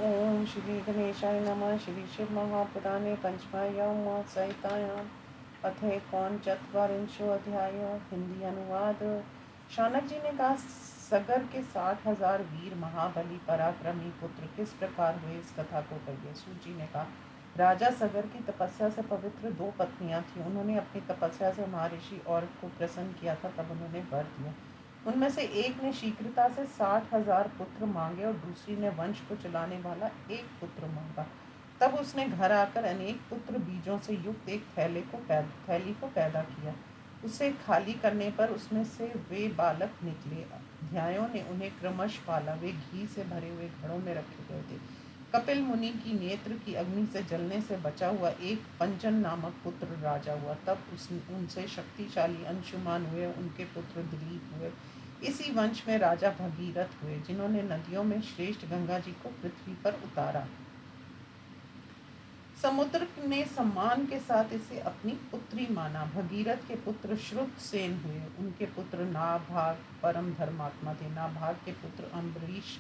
ओम श्री गणेशाय नमः। श्री शिव महापुराणे पंचमायां संहितायां अथ एकोनचत्वारिंशो अध्याय। हिंदी अनुवाद। शौनक जी ने कहा, सगर के 60,000 वीर महाबली पराक्रमी पुत्र किस प्रकार हुए, इस कथा को कहिए। सूत जी ने कहा, राजा सगर की तपस्या से पवित्र 2 पत्नियां थीं। उन्होंने अपनी तपस्या से महर्षि और को प्रसन्न किया था, तब उन्होंने वर दिया। उनमें से एक ने शीघ्रता से 60,000 पुत्र मांगे और दूसरी ने वंश को चलाने वाला एक पुत्र मांगा। तब उसने घर आकर अनेक पुत्र बीजों से युक्त एक थैली को पैदा किया। उसे खाली करने पर उसमें से वे बालक निकले। अध्यायों ने उन्हें क्रमश पाला। वे घी से भरे हुए घड़ों में रखे गए थे। कपिल मुनि की नेत्र की अग्नि से जलने से बचा हुआ एक पंचन नामक पुत्र राजा हुआ। तब उनसे शक्तिशाली अंशुमान हुए। उनके पुत्र दिलीप हुए। इसी वंश में राजा भगीरथ हुए, जिन्होंने नदियों में श्रेष्ठ गंगा जी को पृथ्वी पर उतारा। समुद्र ने सम्मान के साथ इसे अपनी पुत्री माना। भगीरथ के पुत्र श्रुतसेन हुए। उनके पुत्र नाभाग परम धर्मात्मा थे। नाभाग के पुत्र अम्बरीश,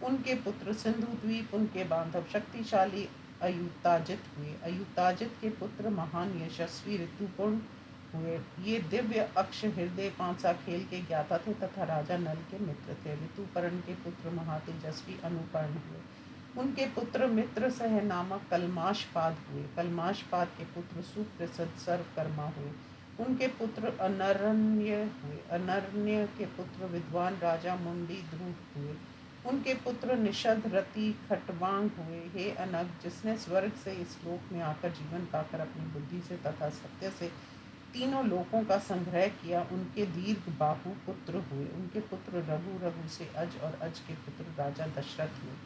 उनके पुत्र सिंधुद्वीप, उनके बांधव शक्तिशाली अयुताजित हुए। अयुताजित के पुत्र महान यशस्वी ऋतुपूर्ण हुए। ये दिव्य अक्ष हृदय पांसा खेल के ज्ञाता थे तथा राजा नल के मित्र थे। ऋतुपर्ण के पुत्र महातेजस्वी अनुपर्ण हुए। उनके पुत्र मित्र सह नामक कलमाशपाद हुए। कलमाशपाद के पुत्र सुप्रसिद्ध सर्वकर्मा हुए। उनके पुत्र अनरण्य हुए। अनरण्य के पुत्र विद्वान राजा मुंडी ध्रुव हुए। उनके पुत्र निषद रति खटवांग हुए। हे अनग, जिसने स्वर्ग से इस लोक में आकर जीवन पाकर अपनी बुद्धि से तथा सत्य से तीनों लोकों का संग्रह किया, उनके दीर्घ बाहु पुत्र हुए। उनके पुत्र रघु, रघु से अज और अज के पुत्र राजा दशरथ हुए।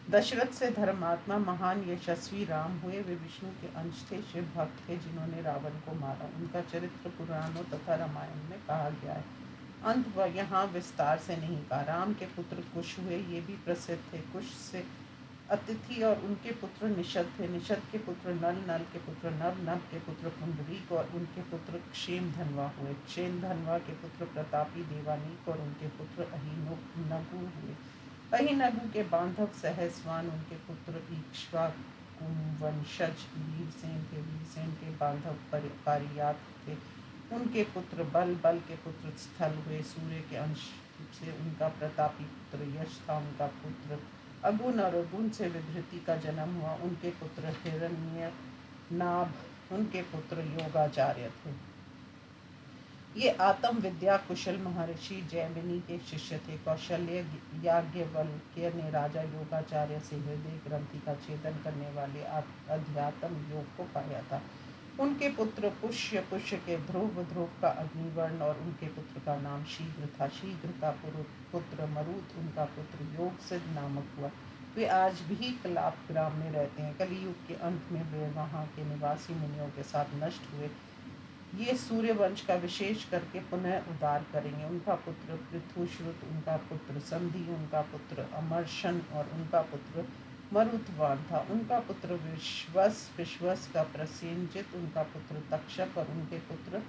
दशरथ से धर्मात्मा महान यशस्वी राम हुए। वे विष्णु के अंश थे, शिव भक्त थे, जिन्होंने रावण को मारा। उनका चरित्र पुराणों तथा रामायण में कहा गया है। अंत वह यहाँ विस्तार से नहीं कहा। राम के पुत्र कुश हुए, ये भी प्रसिद्ध थे। कुश से अतिथि और उनके पुत्र निषद थे। निषद के पुत्र नल, नल के पुत्र नभ, नभ के पुत्र पुंडरीक और उनके पुत्र क्षेम धनवा हुए। क्षेम धनवा के पुत्र प्रतापी देवानीक और उनके पुत्र अहिनगु हुए। अहिनगु के बांधव सहस्वान, उनके पुत्र इक्ष्वाकु वंशज वीरसेन थे। वीरसेन के बांधव पारियात थे। उनके पुत्र बल, बल के पुत्र स्थल हुए। सूर्य के अंश से उनका प्रतापी पुत्र यश था। उनका पुत्र अगुन और अगुन से विधृति का जन्म हुआ। उनके पुत्र हिरण्य नाभ, उनके पुत्र योगाचार्य थे। ये आत्म विद्या कुशल महर्षि जैमिनी के शिष्य थे। कौशल्य याज्ञवल्क्य ने राजा योगाचार्य से हृदय ग्रंथि का छेदन करने वाले अध्यात्म योग को पाया था। उनके पुत्र पुष्य, पुष्य के ध्रुव, ध्रुव का अग्निवर्ण और उनके पुत्र का नाम शीघ्र था। शीघ्र का पुत्र मरुत, उनका पुत्र योग सिद्ध नामक हुआ। वे आज भी कलाप ग्राम में रहते हैं। कलियुग के अंत में वे वहाँ के निवासी मुनियों के साथ नष्ट हुए। ये सूर्यवंश का विशेष करके पुनः उद्धार करेंगे। उनका पुत्र पृथुश्रुत, उनका पुत्र संधि, उनका पुत्र अमरशन और उनका पुत्र मरुतवान था। उनका पुत्र विश्वस का प्रसेनजित, उनका पुत्र तक्षक और उनके पुत्र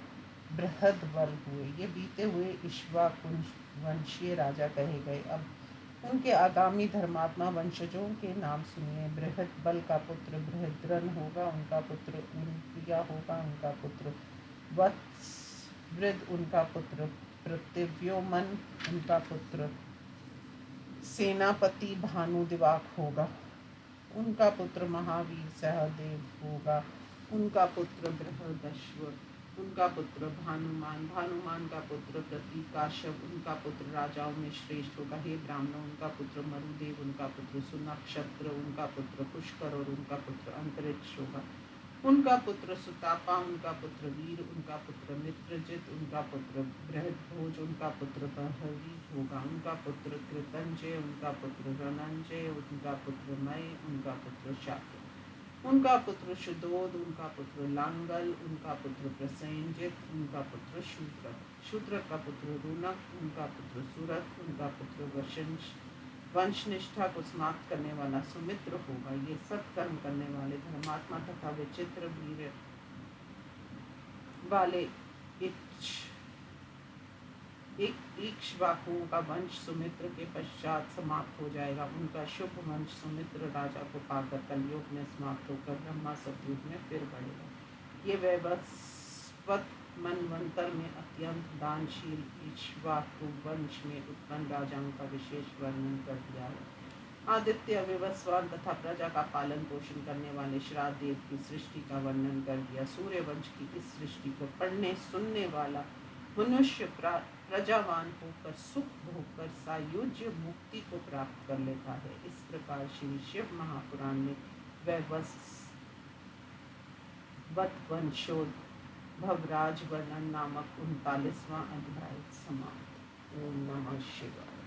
बृहदबल हुए। ये बीते हुए इक्ष्वाकुंज वंशीय राजा कहे गए। अब उनके आगामी धर्मात्मा वंशजों के नाम सुनिए। बृहदबल का पुत्र बृहद्रन होगा, उनका पुत्र उनप्रिया होगा, उनका पुत्र वत्सवृद, उनका पुत्र प्रतिव्योमन, उनका पुत्र सेनापति भानुदिवाक होगा, उनका पुत्र महावीर सहदेव होगा, उनका पुत्र बृहदश्व, उनका पुत्र भानुमान, भानुमान का पुत्र प्रतीकाशव, उनका पुत्र राजाओं में श्रेष्ठ होगा। हे ब्राह्मणों, उनका पुत्र मरुदेव, उनका पुत्र सुनक्षत्र, उनका पुत्र पुष्कर और उनका पुत्र अंतरिक्ष होगा। उनका पुत्र सुतापा, उनका पुत्र वीर, उनका पुत्र मित्रजित, उनका पुत्र बृहदभोज, उनका पुत्र बहवी होगा। उनका पुत्र कृतंजय, उनका पुत्र रणंजय, उनका पुत्र मय, उनका पुत्र शाक्य, उनका पुत्र शुद्धोद, उनका पुत्र लांगल, उनका पुत्र प्रसेनजित, उनका पुत्र शूद्रक, शूद्रक का पुत्र रुनक, उनका पुत्र सुरथ, उनका पुत्र वंश निष्ठा को समाप्त करने वाला सुमित्र होगा। ये सत्कर्म करने वाले धर्मात्मा तथा विचित्र वीर वाले एक इक्ष्वाकुओं का वंश सुमित्र के पश्चात समाप्त हो जाएगा। उनका शुभ वंश सुमित्र राजा को पाकर कलयुग में समाप्त होकर ब्रह्मा सतयुग में फिर बढ़ेगा। ये वैवस्वत मनवंतर में अत्यंत दानशील इक्ष्वाकु वंश में उत्पन्न राजाओं का विशेष वर्णन कर दिया है। आदित्य विवस्वान तथा प्रजा का पालन पोषण करने वाले श्राद्ध देव की सृष्टि का वर्णन कर दिया। सूर्य वंश की इस सृष्टि को पढ़ने सुनने वाला मनुष्य प्रजावान होकर सुख भोगकर सायुज्य मुक्ति को प्राप्त कर लेता है। इस प्रकार श्री शिव महापुराण में वैवस्वत वंशोद्भवराज वर्णन नामक 39वां अध्याय समाप्त। ओम नमः शिवाय।